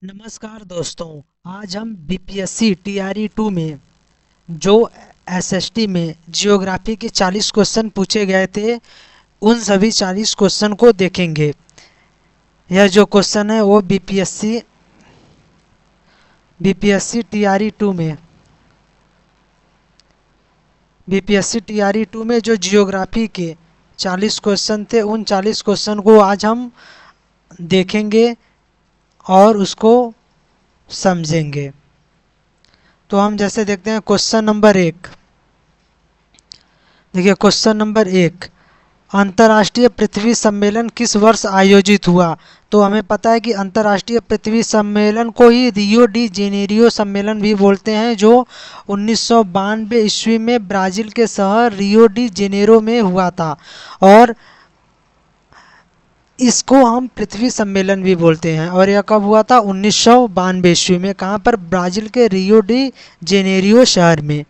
नमस्कार दोस्तों। आज हम बीपीएससी टीआरई 2 में जो एसएसटी में जियोग्राफी के 40 क्वेश्चन पूछे गए थे उन सभी 40 क्वेश्चन को देखेंगे। यह जो क्वेश्चन है वो बीपीएससी टीआरई 2 में जो जियोग्राफी के 40 क्वेश्चन थे उन 40 क्वेश्चन को आज हम देखेंगे और उसको समझेंगे। तो हम जैसे देखते हैं क्वेश्चन नंबर 1। देखिए क्वेश्चन नंबर 1, अंतर्राष्ट्रीय पृथ्वी सम्मेलन किस वर्ष आयोजित हुआ? तो हमें पता है कि अंतर्राष्ट्रीय पृथ्वी सम्मेलन को ही रियो डी जेनेरियो सम्मेलन भी बोलते हैं, जो 1992 ईस्वी में ब्राज़ील के शहर रियो डी जेनेरो में हुआ था। और इसको हम पृथ्वी सम्मेलन भी बोलते हैं। और यह कब हुआ था? 1992 ईस्वी में। कहाँ पर? ब्राज़ील के रियो डी जेनेरियो शहर में।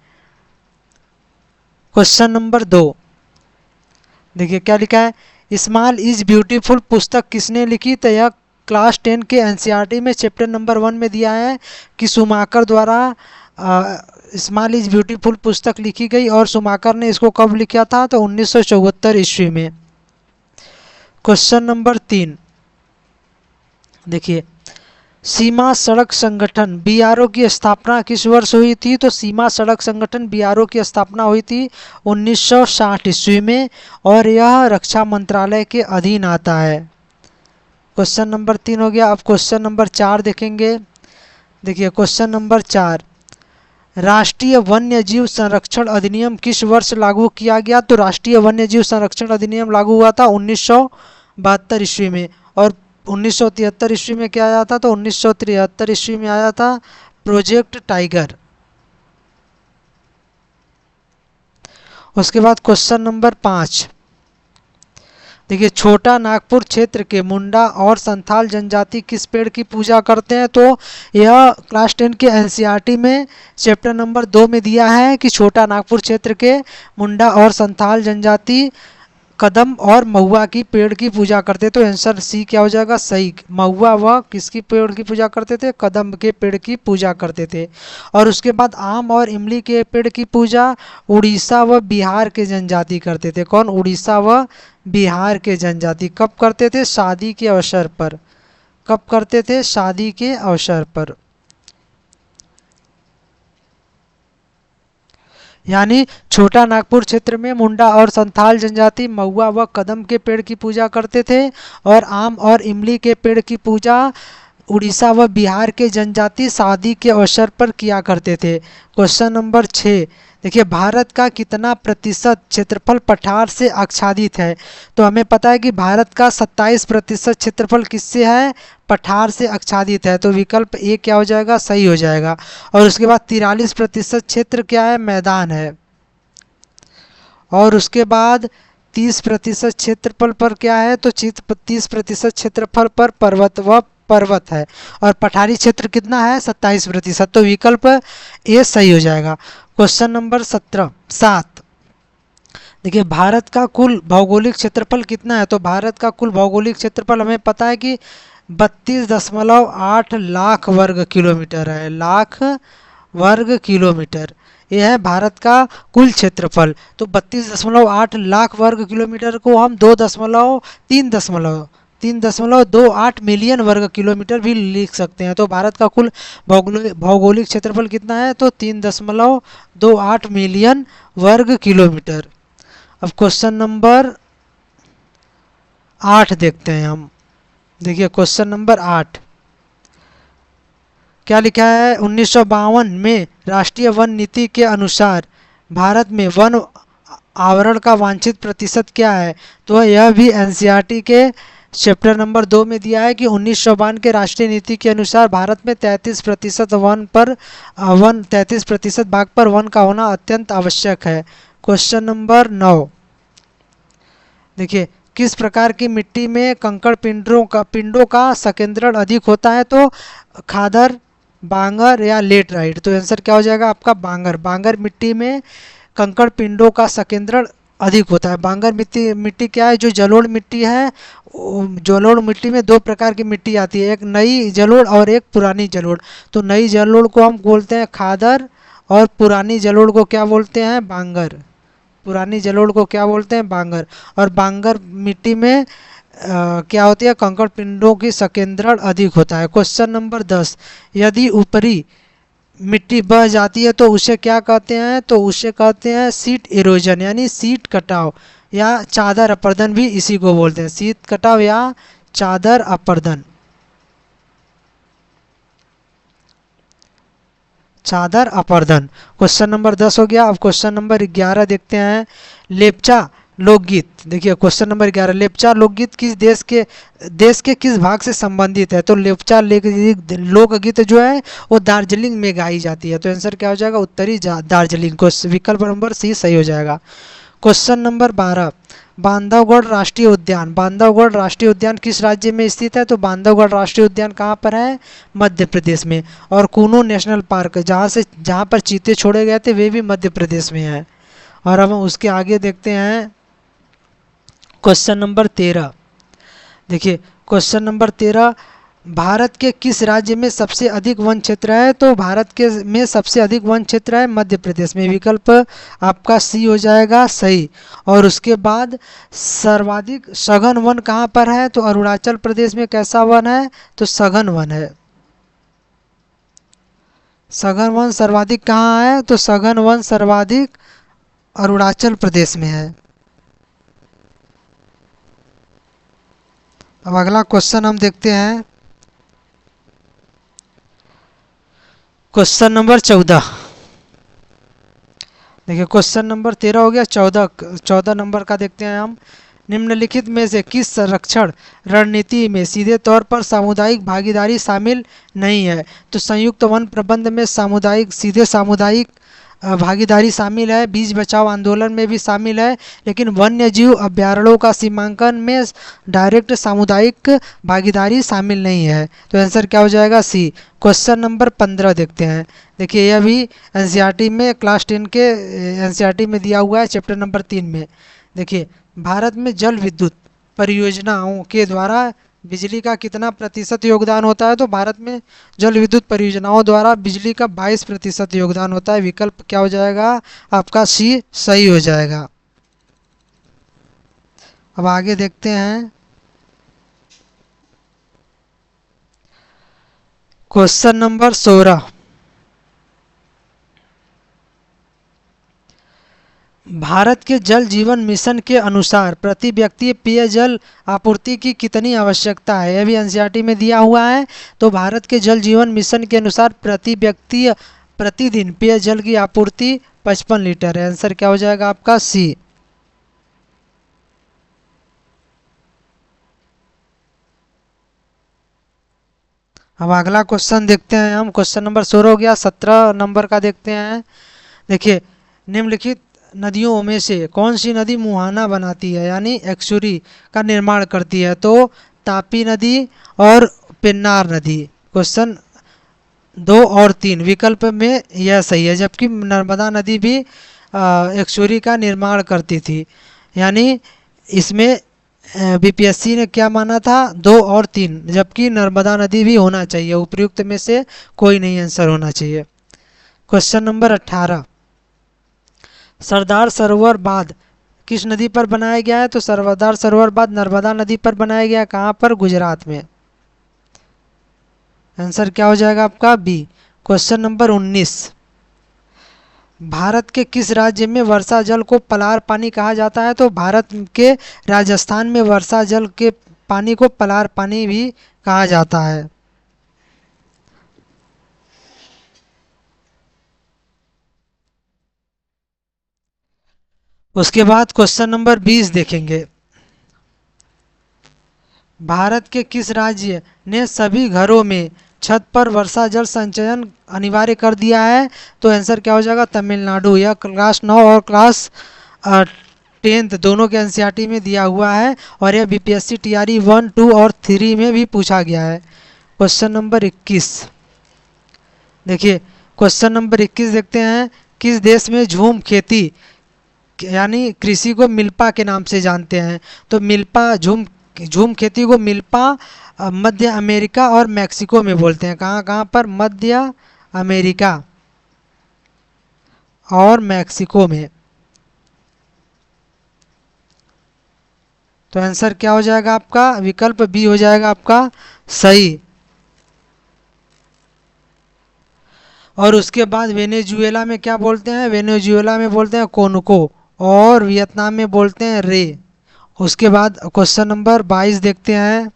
क्वेश्चन नंबर 2, देखिए क्या लिखा है। स्मॉल इज ब्यूटीफुल पुस्तक किसने लिखी? तो यह क्लास 10 के एनसीईआरटी में चैप्टर नंबर 1 में दिया है कि शुमाकर द्वारा स्मॉल इज ब्यूटीफुल पुस्तक लिखी गई। और शुमाकर ने इसको कब लिखा था? तो 1974 ईस्वी में। क्वेश्चन नंबर 3, देखिए सीमा सड़क संगठन बीआरओ की स्थापना किस वर्ष हुई थी? तो सीमा सड़क संगठन बीआरओ की स्थापना हुई थी 1960 ईस्वी में और यह रक्षा मंत्रालय के अधीन आता है। क्वेश्चन नंबर 3 हो गया। अब क्वेश्चन नंबर 4 देखेंगे। देखिए क्वेश्चन नंबर 4, राष्ट्रीय वन्य जीव संरक्षण अधिनियम किस वर्ष लागू किया गया? तो राष्ट्रीय वन्य जीव संरक्षण अधिनियम लागू हुआ था 1972 ईस्वी में। और 1973 ईस्वी में क्या आया था? तो 1973 ईस्वी में आया था प्रोजेक्ट टाइगर। उसके बाद क्वेश्चन नंबर 5, देखिए छोटा नागपुर क्षेत्र के मुंडा और संथाल जनजाति किस पेड़ की पूजा करते हैं? तो यह क्लास 10 के एनसीईआरटी में चैप्टर नंबर 2 में दिया है कि छोटा नागपुर क्षेत्र के मुंडा और संथाल जनजाति कदम और महुआ की पेड़ की पूजा करते। तो आंसर सी क्या हो जाएगा? सही। महुआ व किसकी पेड़ की पूजा करते थे? कदम के पेड़ की पूजा करते थे। और उसके बाद आम और इमली के पेड़ की पूजा उड़ीसा व बिहार के जनजाति करते थे। कौन? उड़ीसा व बिहार के जनजाति। कब करते थे? शादी के अवसर पर। कब करते थे? शादी के अवसर पर। यानी छोटा नागपुर क्षेत्र में मुंडा और संथाल जनजाति महुआ व कदम के पेड़ की पूजा करते थे और आम और इमली के पेड़ की पूजा उड़ीसा व बिहार के जनजाति शादी के अवसर पर किया करते थे। क्वेश्चन नंबर 6, देखिए भारत का कितना प्रतिशत क्षेत्रफल पठार से आच्छादित है? तो हमें पता है कि भारत का 27% क्षेत्रफल किससे है? पठार से आच्छादित है। तो विकल्प ए क्या हो जाएगा? सही हो जाएगा। और उसके बाद 43% क्षेत्र क्या है? मैदान है। और उसके बाद 30% क्षेत्रफल पर क्या है? तो 30% क्षेत्रफल पर पर्वत है। और पठारी क्षेत्र कितना है? 27%। तो विकल्प ए सही हो जाएगा। क्वेश्चन नंबर 7, देखिए भारत का कुल भौगोलिक क्षेत्रफल कितना है? तो भारत का कुल भौगोलिक क्षेत्रफल हमें पता है कि 32.8 लाख वर्ग किलोमीटर है। लाख वर्ग किलोमीटर यह है भारत का कुल क्षेत्रफल। तो 32.8 लाख वर्ग किलोमीटर को हम 3.28 मिलियन वर्ग किलोमीटर भी लिख सकते हैं। तो भारत का कुल भौगोलिक क्षेत्रफल कितना है? तो 3.28 मिलियन वर्ग किलोमीटर। अब क्वेश्चन नंबर 8 देखते हैं हम। देखिए क्वेश्चन नंबर 8 क्या लिखा है? 1952 में राष्ट्रीय वन नीति के अनुसार भारत में वन आवरण का वांछित प्रतिशत क्या है? तो यह भी एनसीईआरटी के चैप्टर नंबर 2 में दिया है कि 1952 के राष्ट्रीय नीति के अनुसार भारत में 33% 33% भाग पर वन का होना अत्यंत आवश्यक है। क्वेश्चन नंबर 9, देखिए किस प्रकार की मिट्टी में कंकड़ पिंडों का संकेंद्रण अधिक होता है? तो खादर, बांगर या लेटराइट। तो आंसर क्या हो जाएगा आपका? बांगर। बांगर मिट्टी में कंकड़ पिंडों का संकेंद्रण अधिक होता है। बांगर मिट्टी मिट्टी क्या है? जो जलोढ़ मिट्टी है, जलोढ़ मिट्टी में दो प्रकार की मिट्टी आती है, एक नई जलोढ़ और एक पुरानी जलोढ़। तो नई जलोढ़ को हम बोलते हैं खादर, और पुरानी जलोढ़ को क्या बोलते हैं? बांगर। पुरानी जलोढ़ को क्या बोलते हैं? बांगर। और बांगर मिट्टी में क्या होती है? कंकड़ पिंडों की संकेंद्रण अधिक होता है। क्वेश्चन नंबर 10, यदि ऊपरी मिट्टी बह जाती है तो उसे क्या कहते हैं? तो उसे कहते हैं सीट इरोजन, यानी सीट कटाव या चादर अपर्दन भी इसी को बोलते हैं, सीट कटाव या चादर अपर्दन। चादर अपर्दन। क्वेश्चन नंबर 10 हो गया। अब क्वेश्चन नंबर 11 देखते हैं। लेप्चा लोकगीत। देखिए क्वेश्चन नंबर 11, लेप्चा लोकगीत किस देश के किस भाग से संबंधित है? तो लेप्चा लोकगीत जो है वो दार्जिलिंग में गाई जाती है। तो आंसर क्या हो जाएगा? उत्तरी दार्जिलिंग। विकल्प नंबर सी सही हो जाएगा। क्वेश्चन नंबर 12, बांधवगढ़ राष्ट्रीय उद्यान। बांधवगढ़ राष्ट्रीय उद्यान किस राज्य में स्थित है? तो बांधवगढ़ राष्ट्रीय उद्यान कहाँ पर है? मध्य प्रदेश में। और कूनो नेशनल पार्क, जहाँ पर चीते छोड़े गए थे, वे भी मध्य प्रदेश में है। और अब हम उसके आगे देखते हैं क्वेश्चन नंबर 13। देखिए क्वेश्चन नंबर 13, भारत के किस राज्य में सबसे अधिक वन क्षेत्र है? तो भारत के में सबसे अधिक वन क्षेत्र है मध्य प्रदेश में। विकल्प आपका सी हो जाएगा सही। और उसके बाद सर्वाधिक सघन वन कहाँ पर है? तो अरुणाचल प्रदेश में कैसा वन है? तो सघन वन है। सघन वन सर्वाधिक कहाँ है? तो सघन वन सर्वाधिक अरुणाचल प्रदेश में है। अब अगला क्वेश्चन हम देखते हैं, क्वेश्चन नंबर 14। देखिए क्वेश्चन नंबर 13 हो गया। 14 नंबर का देखते हैं हम। निम्नलिखित में से किस संरक्षण रणनीति में सीधे तौर पर सामुदायिक भागीदारी शामिल नहीं है? तो संयुक्त वन प्रबंध में सीधे सामुदायिक भागीदारी शामिल है, बीज बचाओ आंदोलन में भी शामिल है, लेकिन वन्य जीव अभ्यारण्यों का सीमांकन में डायरेक्ट सामुदायिक भागीदारी शामिल नहीं है। तो आंसर क्या हो जाएगा? सी। क्वेश्चन नंबर 15 देखते हैं। देखिए यह भी एनसीईआरटी में क्लास 10 के एनसीईआरटी में दिया हुआ है, चैप्टर नंबर 3 में। देखिए भारत में जल विद्युत परियोजनाओं के द्वारा बिजली का कितना प्रतिशत योगदान होता है? तो भारत में जल विद्युत परियोजनाओं द्वारा बिजली का 22% योगदान होता है। विकल्प क्या हो जाएगा? आपका सी सही हो जाएगा। अब आगे देखते हैं क्वेश्चन नंबर 16। भारत के जल जीवन मिशन के अनुसार प्रति व्यक्ति पेयजल आपूर्ति की कितनी आवश्यकता है? यह भी एनसीईआरटी में दिया हुआ है। तो भारत के जल जीवन मिशन के अनुसार प्रति व्यक्ति प्रतिदिन पेयजल की आपूर्ति 55 लीटर है। आंसर क्या हो जाएगा? आपका सी। अब अगला क्वेश्चन देखते हैं हम। क्वेश्चन नंबर 16 हो गया। 17 नंबर का देखते हैं। देखिए निम्नलिखित नदियों में से कौन सी नदी मुहाना बनाती है, यानी एक्सुरी का निर्माण करती है? तो तापी नदी और पेन्नार नदी। क्वेश्चन 2 और 3 विकल्प में यह सही है, जबकि नर्मदा नदी भी एक्सुरी का निर्माण करती थी। यानी इसमें बीपीएससी ने क्या माना था? 2 और 3, जबकि नर्मदा नदी भी होना चाहिए। उपयुक्त में से कोई नहीं आंसर होना चाहिए। क्वेश्चन नंबर 18, सरदार सरोवर बांध किस नदी पर बनाया गया है? तो सरदार सरोवर बांध नर्मदा नदी पर बनाया गया। कहाँ पर? गुजरात में। आंसर क्या हो जाएगा आपका? बी। क्वेश्चन नंबर 19, भारत के किस राज्य में वर्षा जल को पलार पानी कहा जाता है? तो भारत के राजस्थान में वर्षा जल के पानी को पलार पानी भी कहा जाता है। उसके बाद क्वेश्चन नंबर 20 देखेंगे। भारत के किस राज्य ने सभी घरों में छत पर वर्षा जल संचयन अनिवार्य कर दिया है? तो आंसर क्या हो जाएगा? तमिलनाडु। यह क्लास 9 और क्लास 10 दोनों के एनसीईआरटी में दिया हुआ है, और यह बीपीएससी टीआरई 1, 2 और 3 में भी पूछा गया है। Question number 21। देखिए क्वेश्चन नंबर 21 देखते हैं। किस देश में झूम खेती यानी कृषि को मिल्पा के नाम से जानते हैं। तो मिल्पा झूम खेती को मिल्पा मध्य अमेरिका और मैक्सिको में बोलते हैं। कहाँ कहाँ पर? मध्य अमेरिका और मैक्सिको में। तो आंसर क्या हो जाएगा आपका? विकल्प बी हो जाएगा आपका सही। और उसके बाद वेनेजुएला में क्या बोलते हैं? वेनेजुएला में बोलते हैं कोनको, और वियतनाम में बोलते हैं रे। उसके बाद क्वेश्चन नंबर 22 देखते हैं।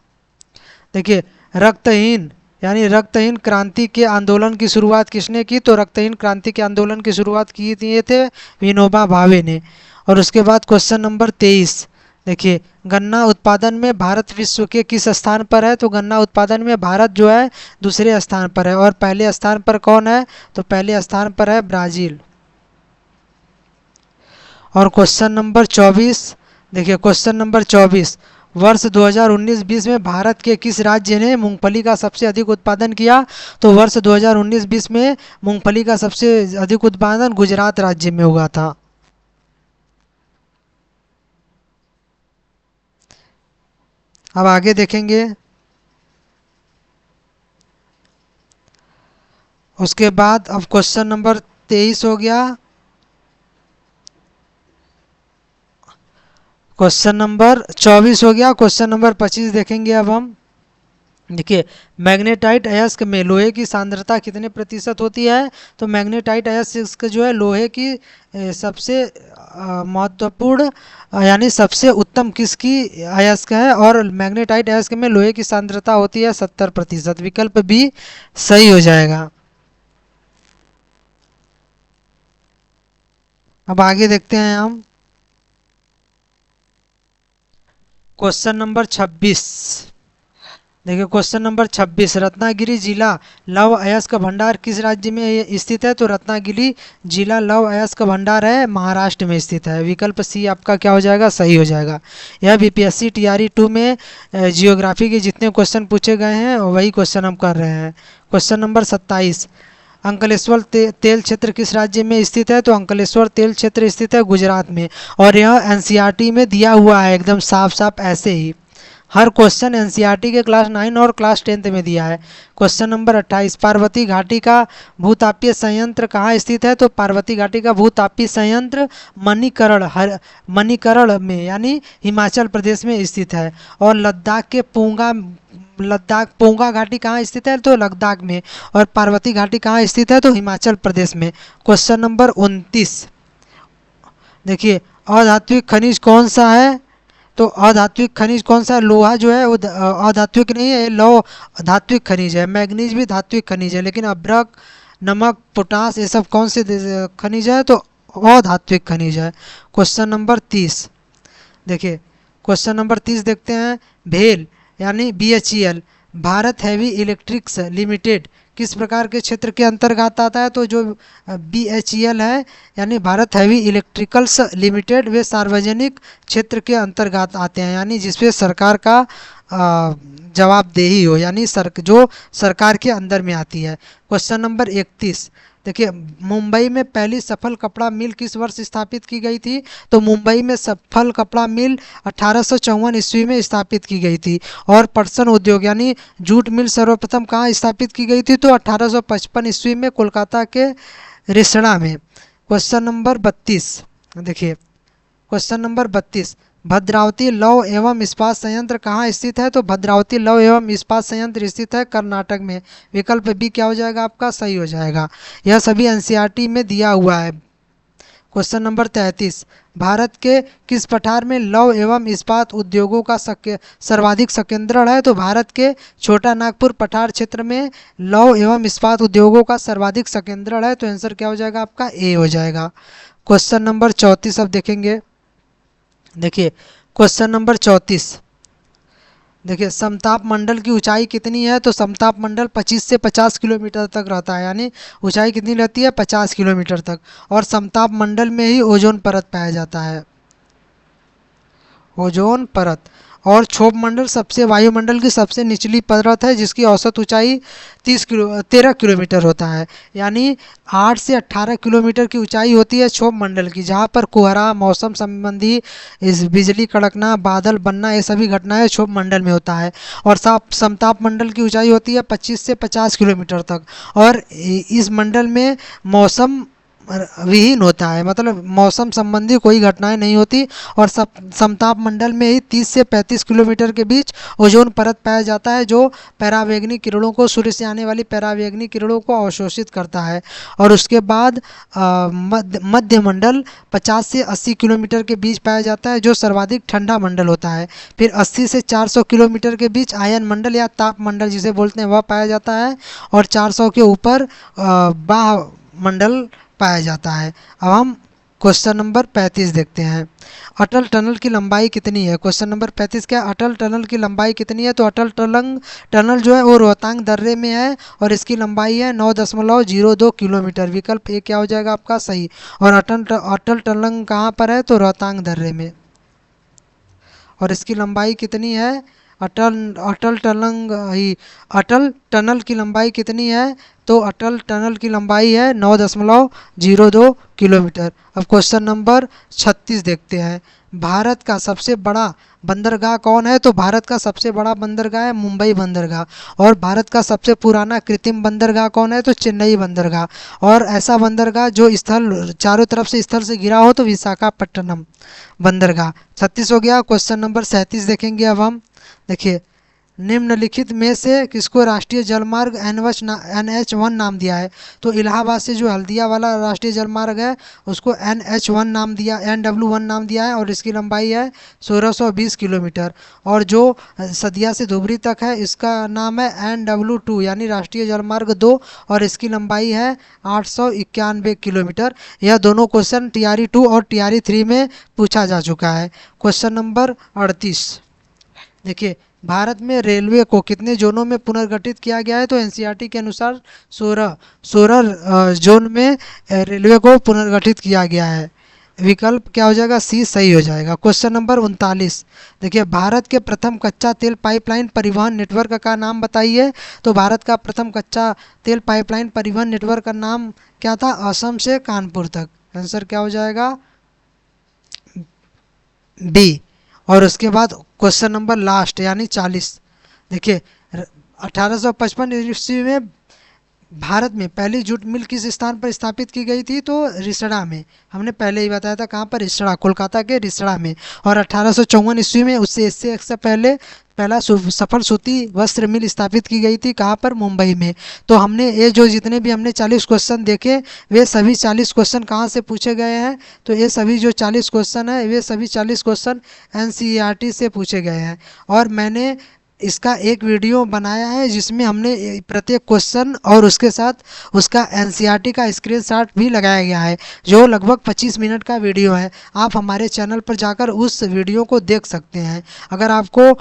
देखिए, रक्तहीन यानी रक्तहीन क्रांति के आंदोलन की शुरुआत किसने की? तो रक्तहीन क्रांति के आंदोलन की शुरुआत की थी थे विनोबा भावे ने। और उसके बाद क्वेश्चन नंबर 23 देखिए, गन्ना उत्पादन में भारत विश्व के किस स्थान पर है? तो गन्ना उत्पादन में भारत जो है दूसरे स्थान पर है। और पहले स्थान पर कौन है? तो पहले स्थान पर है ब्राज़ील। और क्वेश्चन नंबर 24 देखिए, क्वेश्चन नंबर 24 वर्ष 2019-20 में भारत के किस राज्य ने मूंगफली का सबसे अधिक उत्पादन किया? तो वर्ष 2019-20 में मूंगफली का सबसे अधिक उत्पादन गुजरात राज्य में हुआ था। अब आगे देखेंगे। उसके बाद अब क्वेश्चन नंबर 23 हो गया। क्वेश्चन नंबर 24 हो गया। क्वेश्चन नंबर 25 देखेंगे अब हम। देखिए, मैग्नेटाइट अयस्क में लोहे की सांद्रता कितने प्रतिशत होती है? तो मैग्नेटाइट अयस्क जो है लोहे की सबसे महत्वपूर्ण यानी सबसे उत्तम किसकी अयस्क है? और मैग्नेटाइट अयस्क में लोहे की सांद्रता होती है 70%। विकल्प बी सही हो जाएगा। अब आगे देखते हैं हम। क्वेश्चन नंबर 26 देखिए, क्वेश्चन नंबर 26 रत्नागिरी जिला लौह अयस्क भंडार किस राज्य में स्थित है? तो रत्नागिरी जिला लौह अयस्क भंडार है महाराष्ट्र में स्थित है। विकल्प सी आपका क्या हो जाएगा? सही हो जाएगा। यह बीपीएससी टीआरई 2 में जियोग्राफी के जितने क्वेश्चन पूछे गए हैं वही क्वेश्चन हम कर रहे हैं। क्वेश्चन नंबर 27 अंकलेश्वर तेल क्षेत्र किस राज्य में स्थित है? तो अंकलेश्वर तेल क्षेत्र स्थित है गुजरात में। और यह एनसीईआरटी में दिया हुआ है एकदम साफ साफ ऐसे ही। हर क्वेश्चन एनसीईआरटी के क्लास 9 और क्लास 10 में दिया है। क्वेश्चन नंबर 28 पार्वती घाटी का भूतापीय संयंत्र कहाँ स्थित है? तो पार्वती घाटी का भूतापीय संयंत्र मणिकरण में यानी हिमाचल प्रदेश में स्थित है। और लद्दाख पोंगा घाटी कहाँ स्थित है? तो लद्दाख में। और पार्वती घाटी कहाँ स्थित है? तो हिमाचल प्रदेश में। क्वेश्चन नंबर 29 देखिए, अधात्विक खनिज कौन सा है? तो अधात्विक खनिज कौन सा? लोहा जो है वो अधात्विक नहीं है, लौह धात्विक खनिज है। मैग्नीज भी धात्विक खनिज है, लेकिन अभ्रक, नमक, पोटास ये सब कौन से खनिज है? तो अधात्विक खनिज है। क्वेश्चन नंबर 30 देखिए, क्वेश्चन नंबर 30 देखते हैं। भेल यानी BHEL Bharat heavy electrics limited किस प्रकार के क्षेत्र के अंतर्गत आता है? तो जो BHEL है यानी Bharat heavy electricals limited way सार्वजनिक क्षेत्र के अंतर्गत आते हैं, यानी जिसपे सरकार का जवाबदेही हो, यानी जो सरकार के अंदर में आती है। क्वेश्चन नंबर 31 देखिए, मुंबई में पहली सफल कपड़ा मिल किस वर्ष स्थापित की गई थी? तो मुंबई में सफल कपड़ा मिल 1854 ईस्वी में स्थापित की गई थी। और पटसन उद्योग यानी जूट मिल सर्वप्रथम कहाँ स्थापित की गई थी? तो 1855 ईस्वी में कोलकाता के रिसड़ा में। क्वेश्चन नंबर 32 देखिए, क्वेश्चन नंबर 32 भद्रावती लौह एवं इस्पात संयंत्र कहाँ स्थित है? तो भद्रावती लौह एवं इस्पात संयंत्र स्थित है कर्नाटक में। विकल्प बी क्या हो जाएगा आपका? सही हो जाएगा। यह सभी एनसीईआरटी में दिया हुआ है। क्वेश्चन नंबर 33 भारत के किस पठार में लौह एवं इस्पात उद्योगों का सर्वाधिक संकेंद्रण है? तो भारत के छोटा नागपुर पठार क्षेत्र में लौह एवं इस्पात उद्योगों का सर्वाधिक संकेंद्रण है। तो आंसर क्या हो जाएगा आपका? ए हो जाएगा। क्वेश्चन नंबर 34 अब देखेंगे। देखिए, क्वेश्चन नंबर 34 देखिए, समताप मंडल की ऊंचाई कितनी है? तो समताप मंडल 25 से 50 किलोमीटर तक रहता है, यानी ऊंचाई कितनी रहती है? 50 किलोमीटर तक। और समताप मंडल में ही ओजोन परत पाया जाता है, ओजोन परत। और क्षोभ मंडल सबसे वायुमंडल की सबसे निचली परत है जिसकी औसत ऊंचाई 13 किलोमीटर होता है। यानी 8 से 18 किलोमीटर की ऊंचाई होती है क्षोभ मंडल की, जहाँ पर कोहरा, मौसम संबंधी इस बिजली कड़कना, बादल बनना, ये सभी घटनाएं क्षोभ मंडल में होता है। और समताप मंडल की ऊंचाई होती है 25 से 50 किलोमीटर तक। और इस मंडल में मौसम विहीन होता है, मतलब मौसम संबंधी कोई घटनाएं नहीं होती। और समताप मंडल में ही 30 से 35 किलोमीटर के बीच ओजोन परत पाया जाता है, जो परावैंगनी किरणों को, सूर्य से आने वाली परावैंगनी किरणों को अवशोषित करता है। और उसके बाद मध्य मंडल 50 से 80 किलोमीटर के बीच पाया जाता है, जो सर्वाधिक ठंडा मंडल होता है। फिर 80 से 400 किलोमीटर के बीच आयन मंडल या ताप मंडल जिसे बोलते हैं वह पाया जाता है। और 400 के ऊपर बाह्य मंडल पाया जाता है। अब हम क्वेश्चन नंबर 35 देखते हैं। अटल टनल की लंबाई कितनी है? क्वेश्चन नंबर 35 क्या, अटल टनल की लंबाई कितनी है? तो अटल टनल जो है वो रोहतांग दर्रे में है और इसकी लंबाई है 9.02 किलोमीटर। विकल्प ए क्या हो जाएगा आपका सही। और अटल टनल कहाँ पर है? तो रोहतांग दर्रे में। और इसकी लंबाई कितनी है? अटल टनल की लंबाई कितनी है? तो अटल टनल की लंबाई है 9.02 किलोमीटर। अब क्वेश्चन नंबर 36 देखते हैं। भारत का सबसे बड़ा बंदरगाह कौन है? तो भारत का सबसे बड़ा बंदरगाह है मुंबई बंदरगाह। और भारत का सबसे पुराना कृत्रिम बंदरगाह कौन है? तो चेन्नई बंदरगाह। और ऐसा बंदरगाह जो स्थल चारों तरफ से स्थल से घिरा हो तो विशाखापट्टनम बंदरगाह। 36 हो गया। क्वेश्चन नंबर 37 देखेंगे अब हम। देखिए, निम्नलिखित में से किसको राष्ट्रीय जलमार्ग NH1 नाम दिया है? तो इलाहाबाद से जो हल्दिया वाला राष्ट्रीय जलमार्ग है उसको NH1 नाम दिया, NW1 नाम दिया है। और इसकी लंबाई है 1620 किलोमीटर। और जो सदिया से धुबरी तक है इसका नाम है NW2 यानी राष्ट्रीय जलमार्ग 2 और इसकी लंबाई है 891 किलोमीटर। यह दोनों क्वेश्चन TRE 2 और TRE 3 में पूछा जा चुका है। क्वेश्चन नंबर 38 देखिए, भारत में रेलवे को कितने जोनों में पुनर्गठित किया गया है? तो एनसीईआरटी के अनुसार 16 जोन में रेलवे को पुनर्गठित किया गया है। विकल्प क्या हो जाएगा? सी सही हो जाएगा। क्वेश्चन नंबर 39 देखिए, भारत के प्रथम कच्चा तेल पाइपलाइन परिवहन नेटवर्क का नाम बताइए। तो भारत का प्रथम कच्चा तेल पाइपलाइन परिवहन नेटवर्क का नाम क्या था? असम से कानपुर तक। आंसर क्या हो जाएगा? बी। और उसके बाद क्वेश्चन नंबर लास्ट यानी 40 देखिए, 1855 ईस्वी में भारत में पहली जूट मिल किस स्थान पर स्थापित की गई थी? तो रिसड़ा में। हमने पहले ही बताया था कहाँ पर? रिसड़ा, कोलकाता के रिसड़ा में। और 1854 ईस्वी में इससे एक से पहले पहला सफल सूती वस्त्र मिल स्थापित की गई थी कहाँ पर? मुंबई में। तो हमने ये जो जितने भी हमने 40 क्वेश्चन देखे वे सभी 40 क्वेश्चन कहाँ से पूछे गए हैं? तो ये सभी जो 40 क्वेश्चन है वे सभी 40 क्वेश्चन NCERT से पूछे गए हैं। और मैंने इसका एक वीडियो बनाया है जिसमें हमने प्रत्येक क्वेश्चन और उसके साथ उसका NCERT का स्क्रीनशॉट भी लगाया गया है, जो लगभग 25 मिनट का वीडियो है। आप हमारे चैनल पर जाकर उस वीडियो को देख सकते हैं। अगर आपको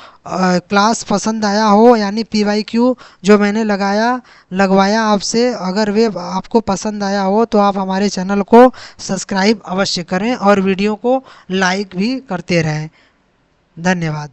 क्लास पसंद आया हो यानी PYQ जो मैंने लगवाया आपसे, अगर वे आपको पसंद आया हो तो आप हमारे चैनल को सब्सक्राइब अवश्य करें और वीडियो को लाइक भी करते रहें। धन्यवाद।